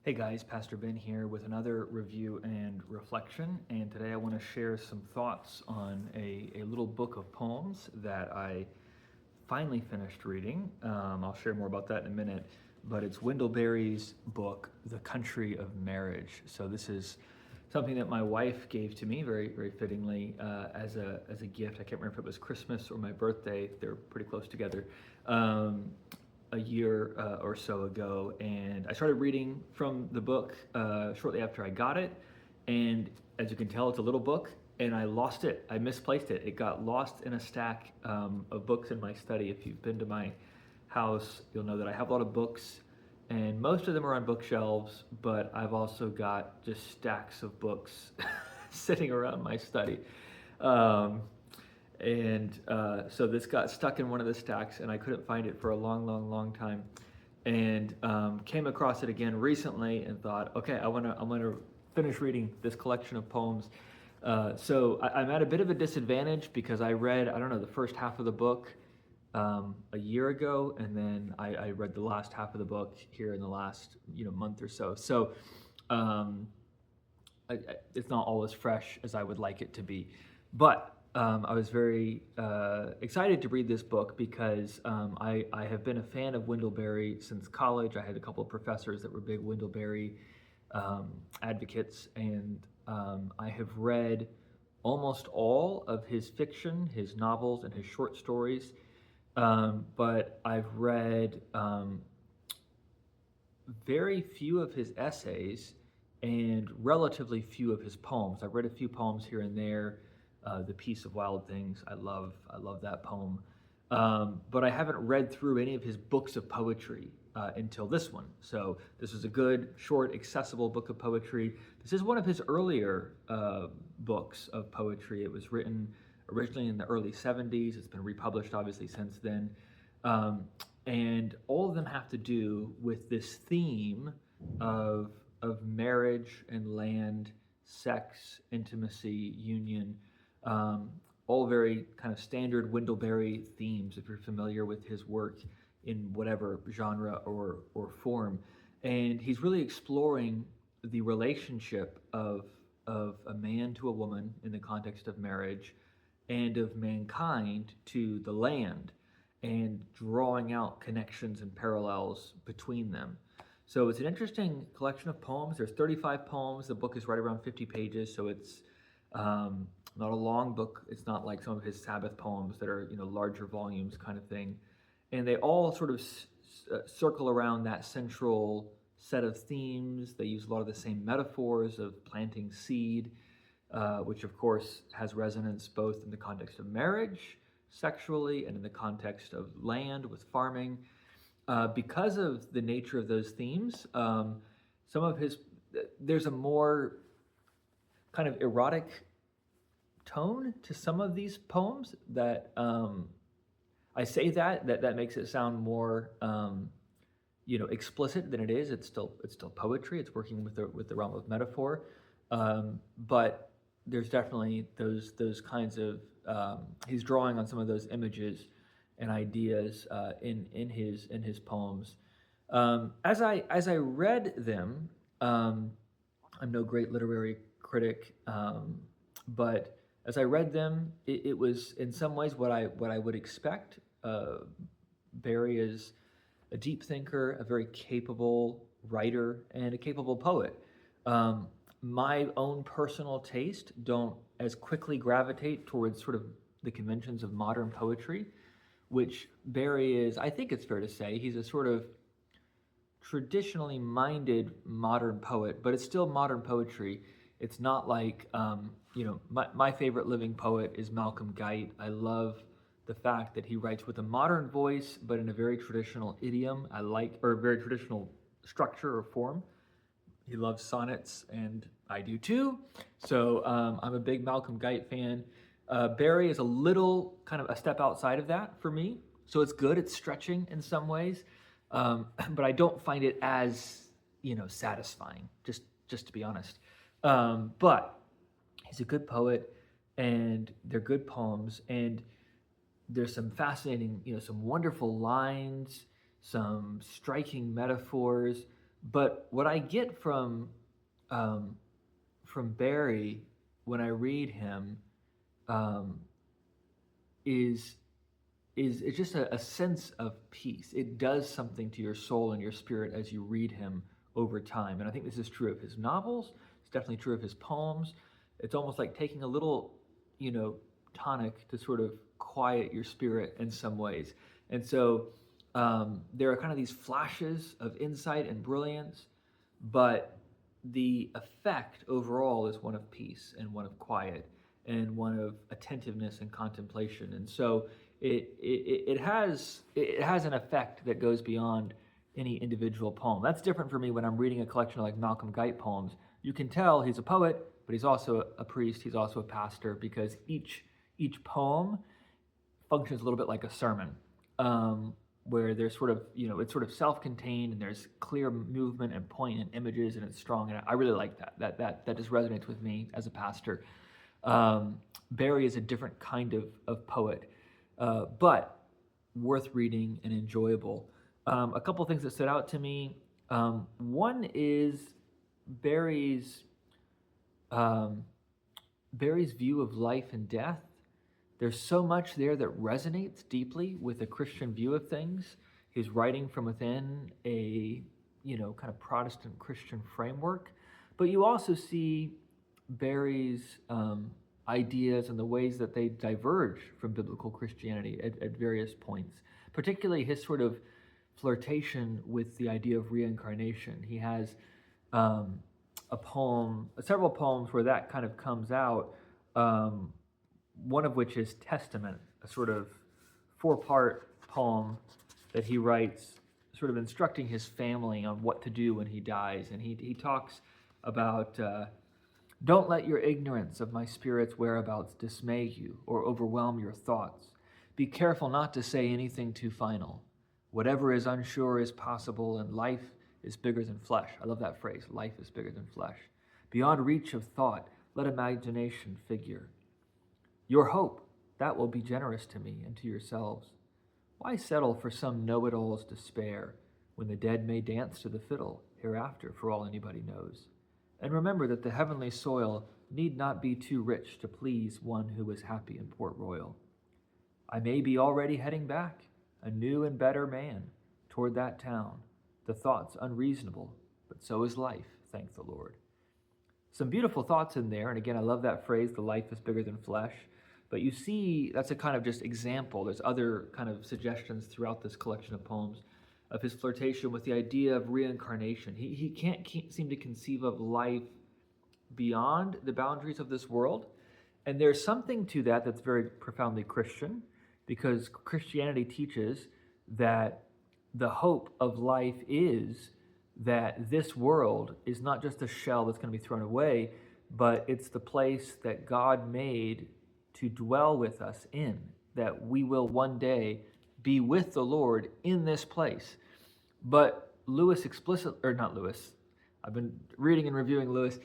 Hey guys, Pastor Ben here with another review and reflection. And today I want to share some thoughts on a little book of poems that I finally finished reading. I'll share more about that in a minute. But it's Wendell Berry's book, The Country of Marriage. So this is something that my wife gave to me very, very fittingly as a gift. I can't remember if it was Christmas or my birthday. They're pretty close together. A year or so ago, and I started reading from the book shortly after I got it. And as you can tell, it's a little book, and I lost it. I misplaced it. It got lost in a stack of books in my study. If you've been to my house, you'll know that I have a lot of books, and most of them are on bookshelves, but I've also got just stacks of books sitting around my study. Um, so this got stuck in one of the stacks, and I couldn't find it for a long, long, long time. And came across it again recently, and thought, okay, I'm gonna finish reading this collection of poems. I'm at a bit of a disadvantage because I read, I don't know, the first half of the book a year ago, and then I read the last half of the book here in the last month or so. It's not all as fresh as I would like it to be, but I was very excited to read this book because I have been a fan of Wendell Berry since college. I had a couple of professors that were big Wendell Berry advocates, and I have read almost all of his fiction, his novels, and his short stories. But I've read very few of his essays and relatively few of his poems. I've read a few poems here and there. The Peace of Wild Things, I love that poem. But I haven't read through any of his books of poetry until this one. So this is a good, short, accessible book of poetry. This is one of his earlier books of poetry. It was written originally in the early 70s. It's been republished, obviously, since then. And all of them have to do with this theme of marriage and land, sex, intimacy, union. All very kind of standard Wendell Berry themes, if you're familiar with his work in whatever genre or form. And he's really exploring the relationship of a man to a woman in the context of marriage, and of mankind to the land, and drawing out connections and parallels between them. So it's an interesting collection of poems. There's 35 poems. The book is right around 50 pages, so it's not a long book. It's not like some of his Sabbath poems that are larger volumes kind of thing. And they all sort of circle around that central set of themes. They use a lot of the same metaphors of planting seed, which of course has resonance both in the context of marriage, sexually, and in the context of land with farming. Because of the nature of those themes, there's a more kind of erotic tone to some of these poems that I say that makes it sound more explicit than it is. It's still poetry. It's working with the realm of metaphor, but there's definitely those kinds of he's drawing on some of those images and ideas in his poems. As I read them, I'm no great literary critic, but as I read them, it was in some ways what I would expect. Barry is a deep thinker, a very capable writer, and a capable poet. My own personal taste don't as quickly gravitate towards sort of the conventions of modern poetry, which Barry is, I think it's fair to say, he's a sort of traditionally minded modern poet, but it's still modern poetry. It's not like, my favorite living poet is Malcolm Guite. I love the fact that he writes with a modern voice, but in a very traditional idiom. Or very traditional structure or form. He loves sonnets, and I do too. So I'm a big Malcolm Guite fan. Barry is a little kind of a step outside of that for me. So it's good. It's stretching in some ways. But I don't find it as, satisfying, just to be honest. But he's a good poet, and they're good poems, and there's some fascinating, some wonderful lines, some striking metaphors, But what I get um, from Barry when I read him um, is it's just a sense of peace. It does something to your soul and your spirit as you read him over time. And I think this is true of his novels. It's definitely true of his poems. It's almost like taking a little, tonic to sort of quiet your spirit in some ways. And so there are kind of these flashes of insight and brilliance, but the effect overall is one of peace and one of quiet and one of attentiveness and contemplation. And so it has an effect that goes beyond any individual poem. That's different for me when I'm reading a collection of like Malcolm Guite poems. You can tell he's a poet, but he's also a priest, he's also a pastor, because each poem functions a little bit like a sermon, where there's sort of, it's sort of self-contained and there's clear movement and point and images and it's strong. And I really like that. That just resonates with me as a pastor. Barry is a different kind of poet, but worth reading and enjoyable. A couple things that stood out to me. One is Barry's view of life and death. There's so much there that resonates deeply with a Christian view of things. He's writing from within a, kind of Protestant Christian framework. But you also see Barry's ideas and the ways that they diverge from biblical Christianity at various points, particularly his sort of flirtation with the idea of reincarnation. He has several poems where that kind of comes out. One of which is Testament, a sort of 4-part poem that he writes, sort of instructing his family on what to do when he dies. And he talks about, don't let your ignorance of my spirit's whereabouts dismay you or overwhelm your thoughts. Be careful not to say anything too final. Whatever is unsure is possible, and life is bigger than flesh. I love that phrase, life is bigger than flesh. Beyond reach of thought, let imagination figure. Your hope, that will be generous to me and to yourselves. Why settle for some know-it-all's despair when the dead may dance to the fiddle hereafter for all anybody knows? And remember that the heavenly soil need not be too rich to please one who is happy in Port Royal. I may be already heading back, a new and better man, toward that town. The thought's unreasonable, but so is life, thank the Lord. Some beautiful thoughts in there, and again, I love that phrase, the life is bigger than flesh. But you see, that's a kind of just example. There's other kind of suggestions throughout this collection of poems of his flirtation with the idea of reincarnation. He can't seem to conceive of life beyond the boundaries of this world. And there's something to that that's very profoundly Christian, because Christianity teaches that the hope of life is that this world is not just a shell that's going to be thrown away, but it's the place that God made to dwell with us in, that we will one day be with the Lord in this place. But I've been reading and reviewing Lewis.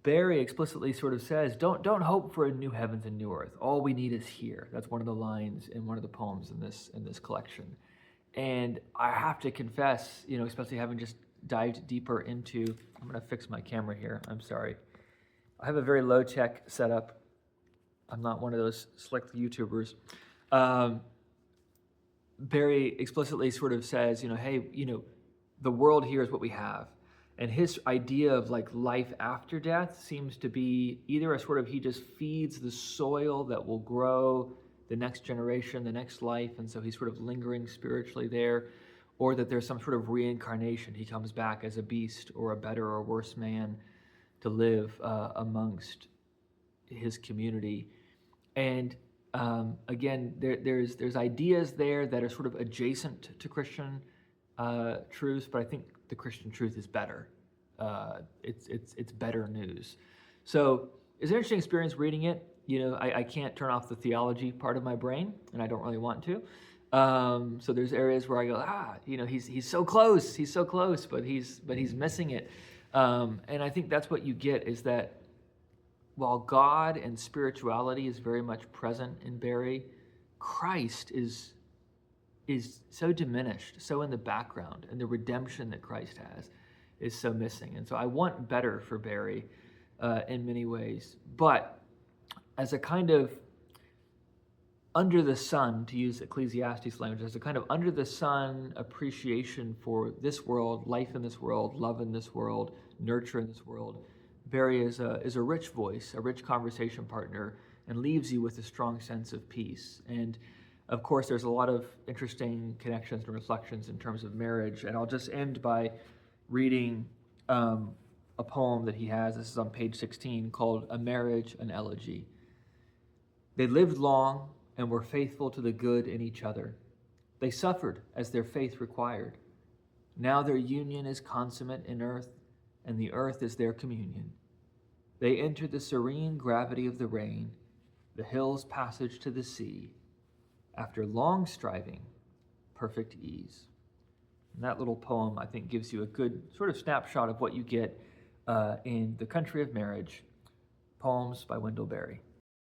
Barry explicitly sort of says, don't hope for a new heavens and new earth. All we need is here. That's one of the lines in one of the poems in this collection. And I have to confess, especially having just dived deeper into, I'm going to fix my camera here. I'm sorry. I have a very low tech setup. I'm not one of those slick YouTubers. Barry explicitly sort of says, hey, the world here is what we have. And his idea of like life after death seems to be either a sort of, he just feeds the soil that will grow the next generation, the next life, and so he's sort of lingering spiritually there, or that there's some sort of reincarnation. He comes back as a beast or a better or worse man to live amongst his community. And again, there's ideas there that are sort of adjacent to Christian truths, but I think the Christian truth is better. It's better news. So it's an interesting experience reading it. I can't turn off the theology part of my brain, and I don't really want to. So there's areas where I go, he's so close, but he's missing it. And I think that's what you get, is that while God and spirituality is very much present in Barry, Christ is so diminished, so in the background, and the redemption that Christ has is so missing. And so I want better for Barry in many ways. But as a kind of under the sun, to use Ecclesiastes language, as a kind of under the sun appreciation for this world, life in this world, love in this world, nurture in this world, Barry is a rich voice, a rich conversation partner, and leaves you with a strong sense of peace. And of course, there's a lot of interesting connections and reflections in terms of marriage. And I'll just end by reading a poem that he has. This is on page 16, called A Marriage, an Elegy. They lived long and were faithful to the good in each other. They suffered as their faith required. Now their union is consummate in earth, and the earth is their communion. They entered the serene gravity of the rain, the hill's passage to the sea. After long striving, perfect ease. And that little poem, I think, gives you a good sort of snapshot of what you get in The Country of Marriage, poems by Wendell Berry.